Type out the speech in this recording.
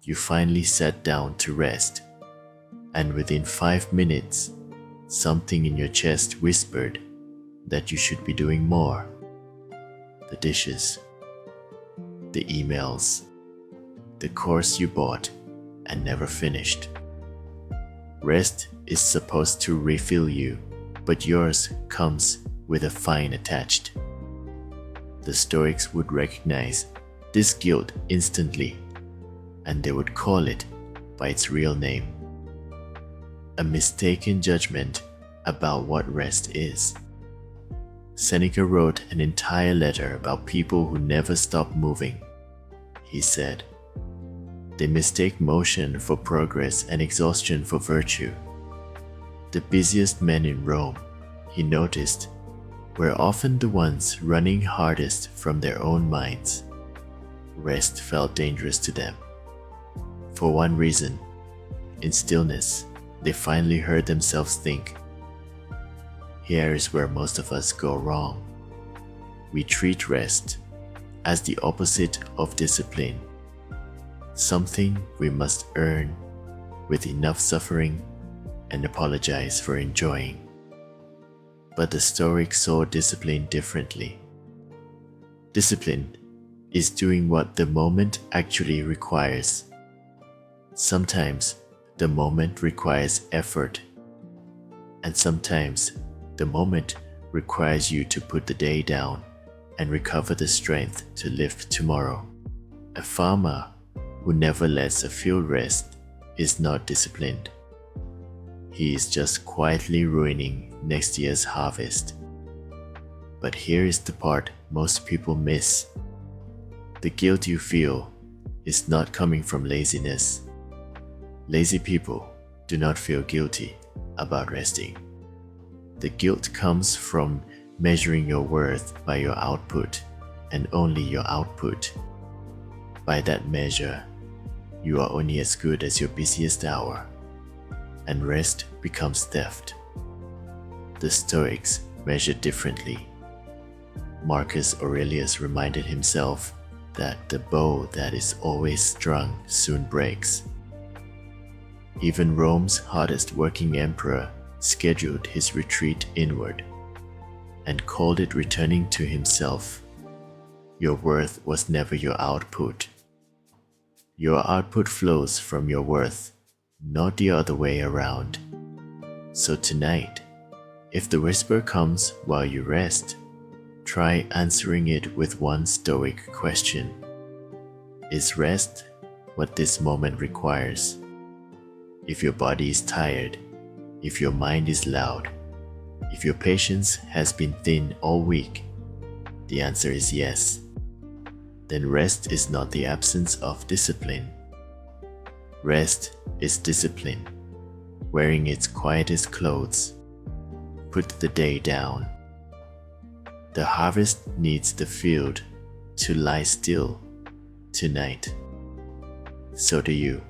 you finally sat down to rest, and within 5 minutes, something in your chest whispered that you should be doing more. The dishes, the emails, the course you bought and never finished. Rest is supposed to refill you, but yours comes with a fine attached. The Stoics would recognize this guilt instantly, and they would call it by its real name: a mistaken judgment about what rest is. Seneca wrote an entire letter about people who never stop moving. He said, "They mistake motion for progress and exhaustion for virtue." The busiest men in Rome, he noticed, were often the ones running hardest from their own minds. Rest felt dangerous to them. For one reason, in stillness, they finally heard themselves think. Here is where most of us go wrong. We treat rest as the opposite of discipline, something we must earn with enough suffering and apologize for enjoying. But the Stoics saw discipline differently. Discipline is doing what the moment actually requires. Sometimes the moment requires effort, and sometimes the moment requires you to put the day down and recover the strength to live tomorrow. A farmer who never lets a field rest is not disciplined. He is just quietly ruining next year's harvest. But here is the part most people miss. The guilt you feel is not coming from laziness. Lazy people do not feel guilty about resting. The guilt comes from measuring your worth by your output, and only your output. By that measure, you are only as good as your busiest hour, and rest becomes theft. The Stoics measured differently. Marcus Aurelius reminded himself that the bow that is always strung soon breaks. Even Rome's hardest working emperor scheduled his retreat inward and called it returning to himself. Your worth was never your output. Your output flows from your worth, not the other way around. So tonight, if the whisper comes while you rest, try answering it with one Stoic question. Is rest what this moment requires? If your body is tired, if your mind is loud, if your patience has been thin all week, the answer is yes. Then rest is not the absence of discipline. Rest is discipline, wearing its quietest clothes. Put the day down. The harvest needs the field to lie still tonight. So do you.